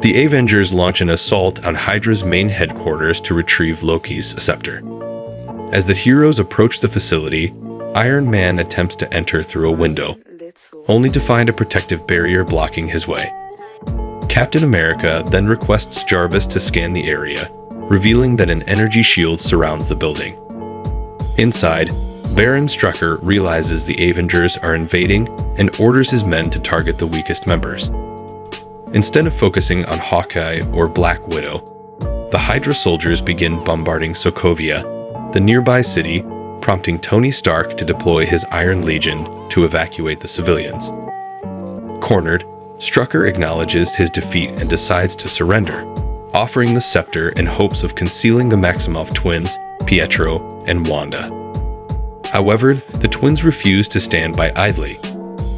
The Avengers launch an assault on Hydra's main headquarters to retrieve Loki's scepter. As the heroes approach the facility, Iron Man attempts to enter through a window, only to find a protective barrier blocking his way. Captain America then requests Jarvis to scan the area, revealing that an energy shield surrounds the building. Inside, Baron Strucker realizes the Avengers are invading and orders his men to target the weakest members. Instead of focusing on Hawkeye or Black Widow, the Hydra soldiers begin bombarding Sokovia, the nearby city, prompting Tony Stark to deploy his Iron Legion to evacuate the civilians. Cornered, Strucker acknowledges his defeat and decides to surrender, offering the scepter in hopes of concealing the Maximoff twins, Pietro and Wanda. However, the twins refuse to stand by idly.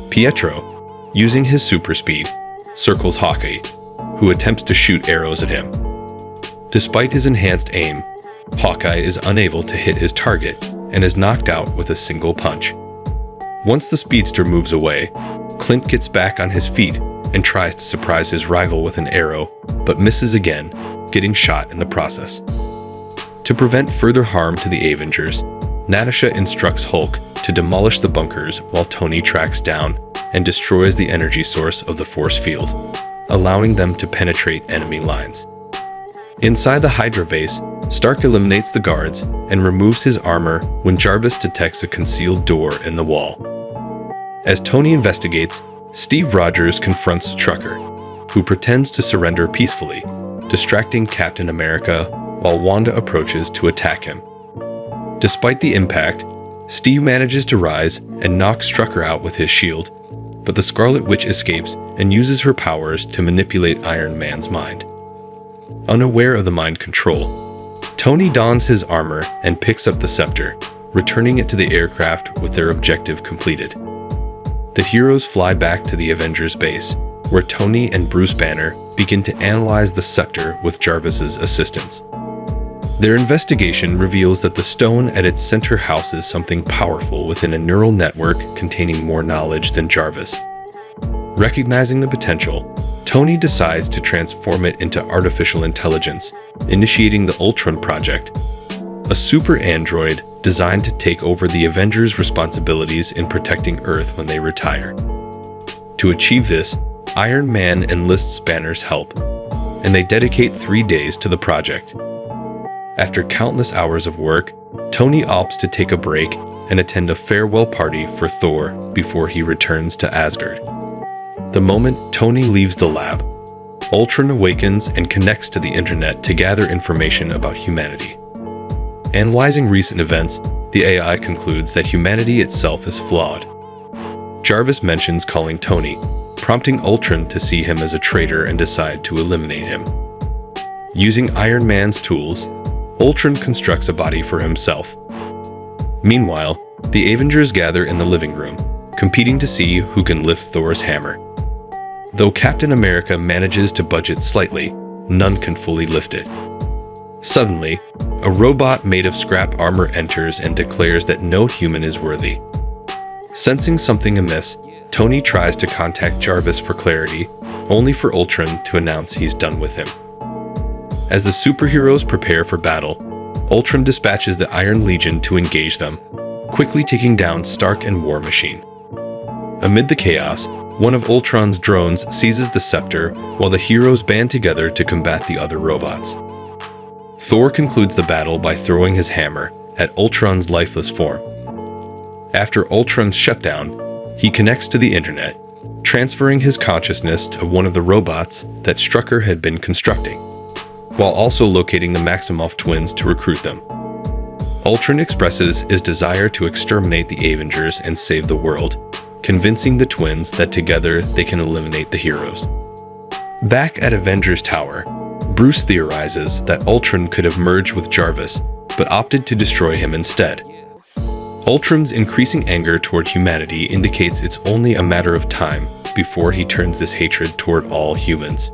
Pietro, using his super speed, circles Hawkeye, who attempts to shoot arrows at him. Despite his enhanced aim, Hawkeye is unable to hit his target and is knocked out with a single punch. Once the speedster moves away, Clint gets back on his feet and tries to surprise his rival with an arrow, but misses again, getting shot in the process. To prevent further harm to the Avengers, Natasha instructs Hulk to demolish the bunkers while Tony tracks down and destroys the energy source of the force field, allowing them to penetrate enemy lines. Inside the Hydra base, Stark eliminates the guards and removes his armor when Jarvis detects a concealed door in the wall. As Tony investigates, Steve Rogers confronts Strucker, who pretends to surrender peacefully, distracting Captain America while Wanda approaches to attack him. Despite the impact, Steve manages to rise and knock Strucker out with his shield, but the Scarlet Witch escapes and uses her powers to manipulate Iron Man's mind. Unaware of the mind control, Tony dons his armor and picks up the scepter, returning it to the aircraft with their objective completed. The heroes fly back to the Avengers base, where Tony and Bruce Banner begin to analyze the scepter with Jarvis's assistance. Their investigation reveals that the stone at its center houses something powerful within a neural network containing more knowledge than Jarvis. Recognizing the potential, Tony decides to transform it into artificial intelligence, initiating the Ultron project, a super android designed to take over the Avengers' responsibilities in protecting Earth when they retire. To achieve this, Iron Man enlists Banner's help, and they dedicate 3 days to the project. After countless hours of work, Tony opts to take a break and attend a farewell party for Thor before he returns to Asgard. The moment Tony leaves the lab, Ultron awakens and connects to the internet to gather information about humanity. Analyzing recent events, the AI concludes that humanity itself is flawed. Jarvis mentions calling Tony, prompting Ultron to see him as a traitor and decide to eliminate him. Using Iron Man's tools, Ultron constructs a body for himself. Meanwhile, the Avengers gather in the living room, competing to see who can lift Thor's hammer. Though Captain America manages to budget slightly, none can fully lift it. Suddenly, a robot made of scrap armor enters and declares that no human is worthy. Sensing something amiss, Tony tries to contact Jarvis for clarity, only for Ultron to announce he's done with him. As the superheroes prepare for battle, Ultron dispatches the Iron Legion to engage them, quickly taking down Stark and War Machine. Amid the chaos, one of Ultron's drones seizes the scepter while the heroes band together to combat the other robots. Thor concludes the battle by throwing his hammer at Ultron's lifeless form. After Ultron's shutdown, he connects to the internet, transferring his consciousness to one of the robots that Strucker had been constructing, while also locating the Maximoff twins to recruit them. Ultron expresses his desire to exterminate the Avengers and save the world, convincing the twins that together they can eliminate the heroes. Back at Avengers Tower, Bruce theorizes that Ultron could have merged with Jarvis, but opted to destroy him instead. Ultron's increasing anger toward humanity indicates it's only a matter of time before he turns this hatred toward all humans.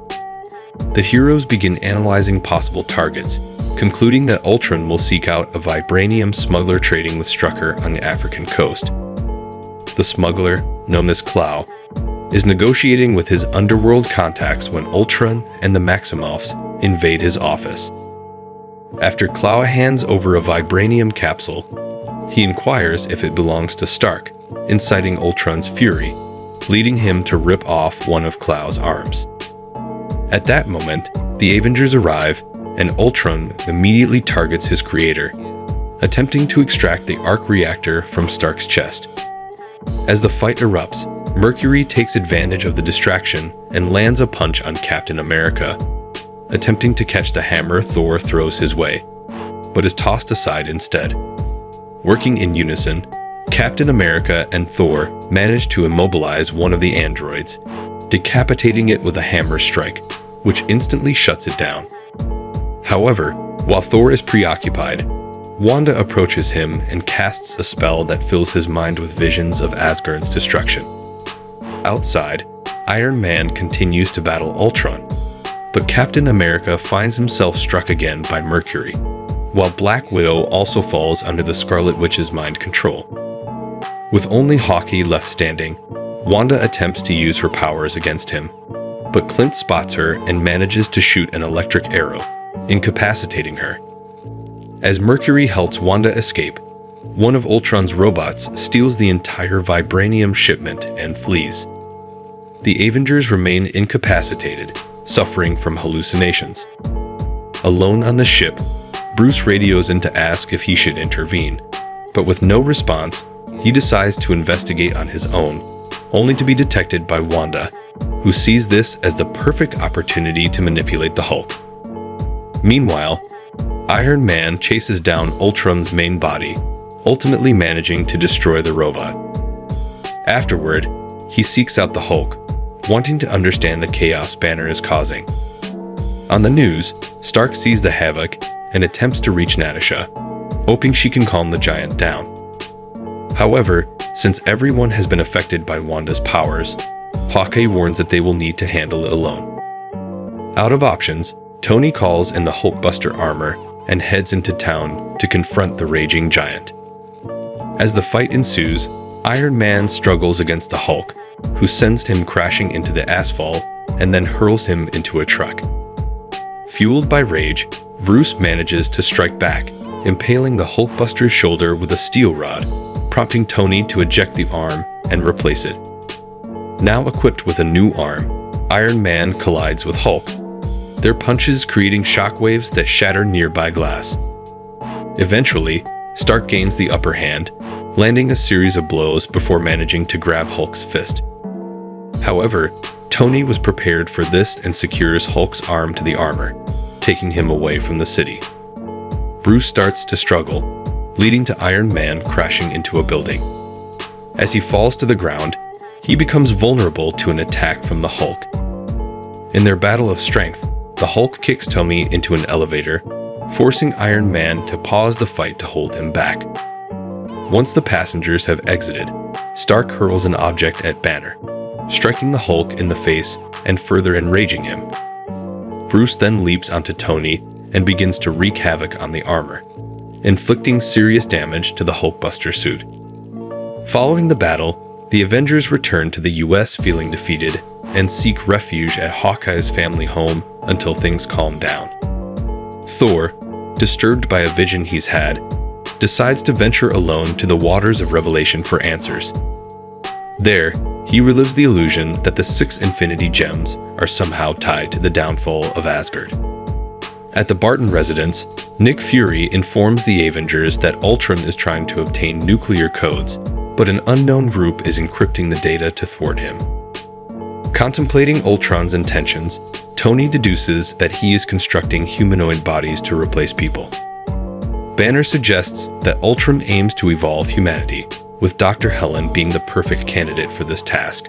The heroes begin analyzing possible targets, concluding that Ultron will seek out a Vibranium smuggler trading with Strucker on the African coast. The smuggler, known as Clow, is negotiating with his underworld contacts when Ultron and the Maximoffs invade his office. After Klaue hands over a Vibranium capsule, he inquires if it belongs to Stark, inciting Ultron's fury, leading him to rip off one of Klaue's arms. At that moment, the Avengers arrive, and Ultron immediately targets his creator, attempting to extract the arc reactor from Stark's chest. As the fight erupts, Mercury takes advantage of the distraction and lands a punch on Captain America, attempting to catch the hammer Thor throws his way, but is tossed aside instead. Working in unison, Captain America and Thor manage to immobilize one of the androids, decapitating it with a hammer strike, which instantly shuts it down. However, while Thor is preoccupied, Wanda approaches him and casts a spell that fills his mind with visions of Asgard's destruction. Outside, Iron Man continues to battle Ultron, but Captain America finds himself struck again by Mercury, while Black Widow also falls under the Scarlet Witch's mind control. With only Hawkeye left standing, Wanda attempts to use her powers against him, but Clint spots her and manages to shoot an electric arrow, incapacitating her. As Mercury helps Wanda escape, one of Ultron's robots steals the entire Vibranium shipment and flees. The Avengers remain incapacitated, suffering from hallucinations. Alone on the ship, Bruce radios in to ask if he should intervene, but with no response, he decides to investigate on his own, only to be detected by Wanda, who sees this as the perfect opportunity to manipulate the Hulk. Meanwhile, Iron Man chases down Ultron's main body, ultimately managing to destroy the robot. Afterward, he seeks out the Hulk, wanting to understand the chaos Banner is causing. On the news, Stark sees the havoc and attempts to reach Natasha, hoping she can calm the giant down. However, since everyone has been affected by Wanda's powers, Hawkeye warns that they will need to handle it alone. Out of options, Tony calls in the Hulkbuster armor and heads into town to confront the raging giant. As the fight ensues, Iron Man struggles against the Hulk, who sends him crashing into the asphalt and then hurls him into a truck. Fueled by rage, Bruce manages to strike back, impaling the Hulkbuster's shoulder with a steel rod, prompting Tony to eject the arm and replace it. Now equipped with a new arm, Iron Man collides with Hulk, their punches creating shockwaves that shatter nearby glass. Eventually, Stark gains the upper hand, landing a series of blows before managing to grab Hulk's fist. However, Tony was prepared for this and secures Hulk's arm to the armor, taking him away from the city. Bruce starts to struggle, leading to Iron Man crashing into a building. As he falls to the ground, he becomes vulnerable to an attack from the Hulk. In their battle of strength, the Hulk kicks Tony into an elevator, forcing Iron Man to pause the fight to hold him back. Once the passengers have exited, Stark hurls an object at Banner, striking the Hulk in the face and further enraging him. Bruce then leaps onto Tony and begins to wreak havoc on the armor, inflicting serious damage to the Hulkbuster suit. Following the battle, the Avengers return to the US feeling defeated and seek refuge at Hawkeye's family home until things calm down. Thor, disturbed by a vision he's had, decides to venture alone to the waters of Revelation for answers. There, he relives the illusion that the 6 Infinity Gems are somehow tied to the downfall of Asgard. At the Barton residence, Nick Fury informs the Avengers that Ultron is trying to obtain nuclear codes, but an unknown group is encrypting the data to thwart him. Contemplating Ultron's intentions, Tony deduces that he is constructing humanoid bodies to replace people. Banner suggests that Ultron aims to evolve humanity, with Dr. Helen being the perfect candidate for this task.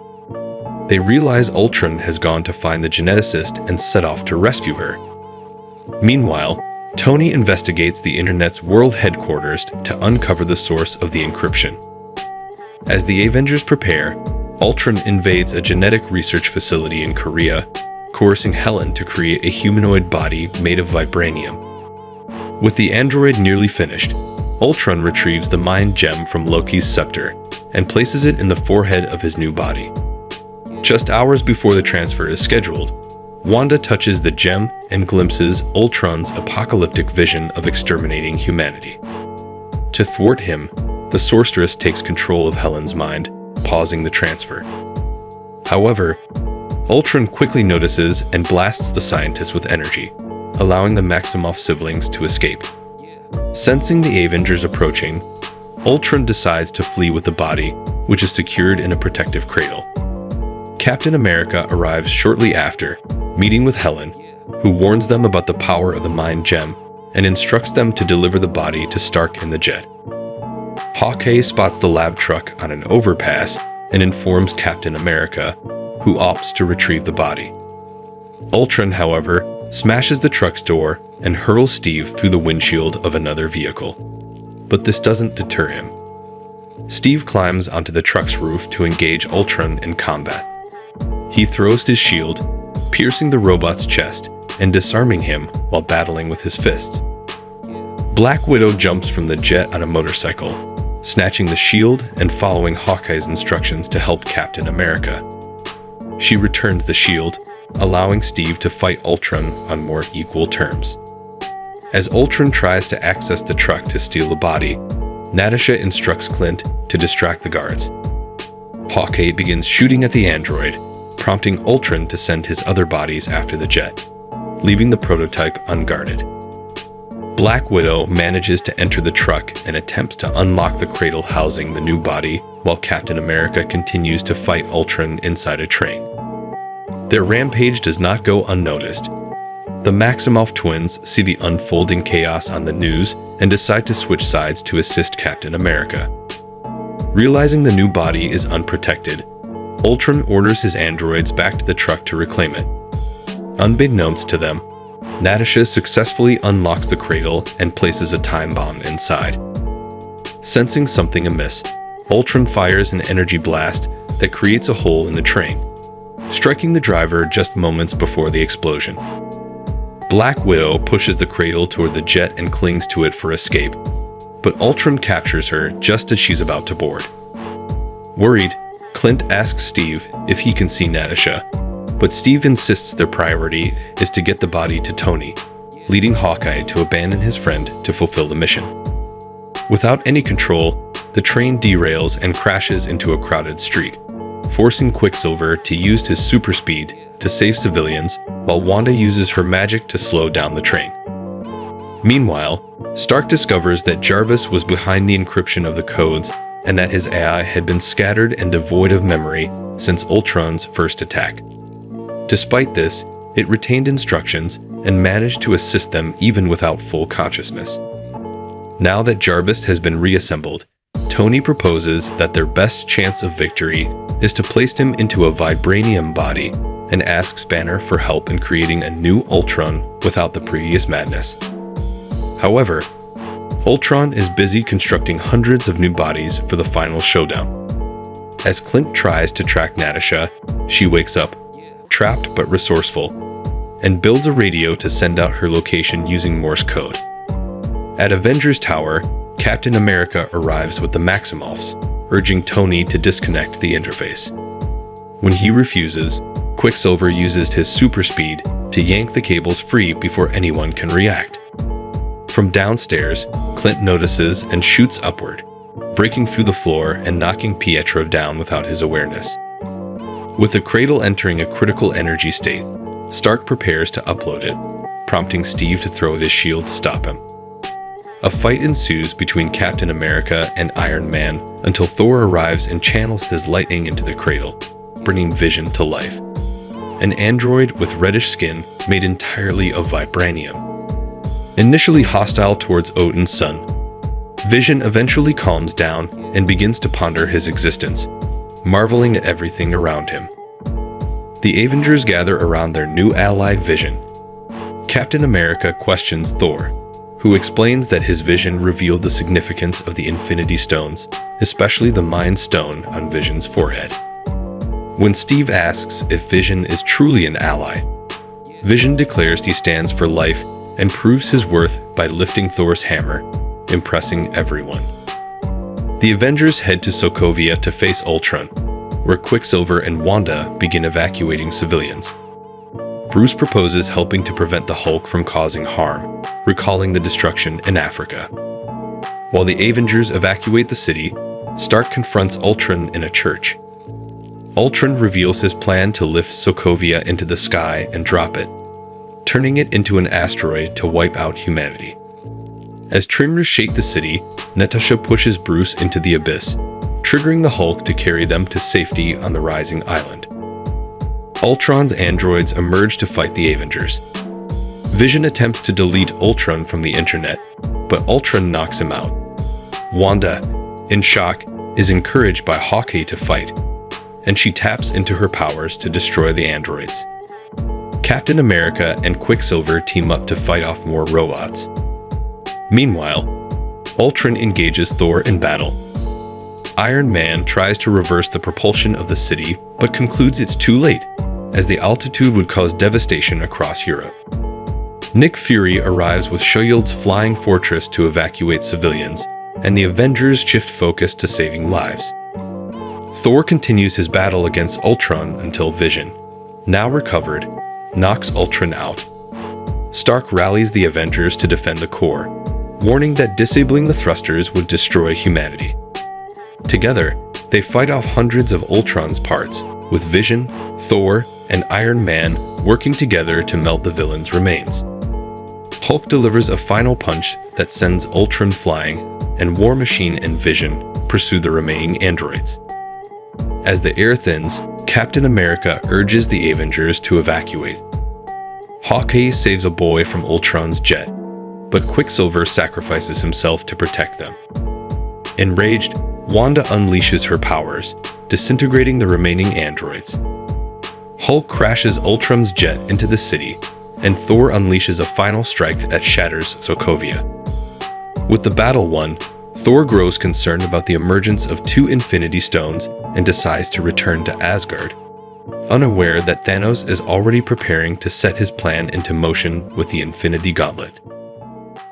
They realize Ultron has gone to find the geneticist and set off to rescue her. Meanwhile, Tony investigates the internet's world headquarters to uncover the source of the encryption. As the Avengers prepare, Ultron invades a genetic research facility in Korea, coercing Helen to create a humanoid body made of vibranium. With the android nearly finished, Ultron retrieves the mind gem from Loki's scepter and places it in the forehead of his new body. Just hours before the transfer is scheduled, Wanda touches the gem and glimpses Ultron's apocalyptic vision of exterminating humanity. To thwart him, the sorceress takes control of Helen's mind, pausing the transfer. However, Ultron quickly notices and blasts the scientist with energy, allowing the Maximoff siblings to escape. Sensing the Avengers approaching, Ultron decides to flee with the body, which is secured in a protective cradle. Captain America arrives shortly after, meeting with Helen, who warns them about the power of the Mind Gem and instructs them to deliver the body to Stark in the jet. Hawkeye spots the lab truck on an overpass and informs Captain America, who opts to retrieve the body. Ultron, however, smashes the truck's door and hurls Steve through the windshield of another vehicle. But this doesn't deter him. Steve climbs onto the truck's roof to engage Ultron in combat. He throws his shield, piercing the robot's chest and disarming him while battling with his fists. Black Widow jumps from the jet on a motorcycle, snatching the shield and following Hawkeye's instructions to help Captain America. She returns the shield, allowing Steve to fight Ultron on more equal terms. As Ultron tries to access the truck to steal the body, Natasha instructs Clint to distract the guards. Hawkeye begins shooting at the android, prompting Ultron to send his other bodies after the jet, leaving the prototype unguarded. Black Widow manages to enter the truck and attempts to unlock the cradle housing the new body, while Captain America continues to fight Ultron inside a train. Their rampage does not go unnoticed. The Maximoff twins see the unfolding chaos on the news and decide to switch sides to assist Captain America. Realizing the new body is unprotected, Ultron orders his androids back to the truck to reclaim it. Unbeknownst to them, Natasha successfully unlocks the cradle and places a time bomb inside. Sensing something amiss, Ultron fires an energy blast that creates a hole in the train, striking the driver just moments before the explosion. Black Widow pushes the cradle toward the jet and clings to it for escape, but Ultron captures her just as she's about to board. Worried, Clint asks Steve if he can see Natasha, but Steve insists their priority is to get the body to Tony, leading Hawkeye to abandon his friend to fulfill the mission. Without any control, the train derails and crashes into a crowded street, forcing Quicksilver to use his super speed to save civilians, while Wanda uses her magic to slow down the train. Meanwhile, Stark discovers that Jarvis was behind the encryption of the codes and that his AI had been scattered and devoid of memory since Ultron's first attack. Despite this, it retained instructions and managed to assist them even without full consciousness. Now that Jarvis has been reassembled, Tony proposes that their best chance of victory is to place him into a Vibranium body and asks Banner for help in creating a new Ultron without the previous madness. However, Ultron is busy constructing hundreds of new bodies for the final showdown. As Clint tries to track Natasha, she wakes up, trapped but resourceful, and builds a radio to send out her location using Morse code. At Avengers Tower, Captain America arrives with the Maximoffs, urging Tony to disconnect the interface. When he refuses, Quicksilver uses his super speed to yank the cables free before anyone can react. From downstairs, Clint notices and shoots upward, breaking through the floor and knocking Pietro down without his awareness. With the cradle entering a critical energy state, Stark prepares to upload it, prompting Steve to throw his shield to stop him. A fight ensues between Captain America and Iron Man until Thor arrives and channels his lightning into the cradle, bringing Vision to life. An android with reddish skin made entirely of Vibranium. Initially hostile towards Odin's son, Vision eventually calms down and begins to ponder his existence, marveling at everything around him. The Avengers gather around their new ally Vision. Captain America questions Thor, who explains that his vision revealed the significance of the Infinity Stones, especially the Mind Stone on Vision's forehead. When Steve asks if Vision is truly an ally, Vision declares he stands for life and proves his worth by lifting Thor's hammer, impressing everyone. The Avengers head to Sokovia to face Ultron, where Quicksilver and Wanda begin evacuating civilians. Bruce proposes helping to prevent the Hulk from causing harm, recalling the destruction in Africa. While the Avengers evacuate the city, Stark confronts Ultron in a church. Ultron reveals his plan to lift Sokovia into the sky and drop it, turning it into an asteroid to wipe out humanity. As tremors shake the city, Natasha pushes Bruce into the abyss, triggering the Hulk to carry them to safety on the rising island. Ultron's androids emerge to fight the Avengers. Vision attempts to delete Ultron from the internet, but Ultron knocks him out. Wanda, in shock, is encouraged by Hawkeye to fight, and she taps into her powers to destroy the androids. Captain America and Quicksilver team up to fight off more robots. Meanwhile, Ultron engages Thor in battle. Iron Man tries to reverse the propulsion of the city, but concludes it's too late, as the altitude would cause devastation across Europe. Nick Fury arrives with S.H.I.E.L.D.'s flying fortress to evacuate civilians, and the Avengers shift focus to saving lives. Thor continues his battle against Ultron until Vision, now recovered, knocks Ultron out. Stark rallies the Avengers to defend the core, warning that disabling the thrusters would destroy humanity. Together, they fight off hundreds of Ultron's parts, with Vision, Thor, and Iron Man working together to melt the villain's remains. Hulk delivers a final punch that sends Ultron flying, and War Machine and Vision pursue the remaining androids. As the air thins, Captain America urges the Avengers to evacuate. Hawkeye saves a boy from Ultron's jet, but Quicksilver sacrifices himself to protect them. Enraged, Wanda unleashes her powers, disintegrating the remaining androids. Hulk crashes Ultron's jet into the city, and Thor unleashes a final strike that shatters Sokovia. With the battle won, Thor grows concerned about the emergence of 2 Infinity Stones and decides to return to Asgard, unaware that Thanos is already preparing to set his plan into motion with the Infinity Gauntlet.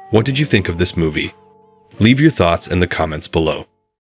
What did you think of this movie? Leave your thoughts in the comments below.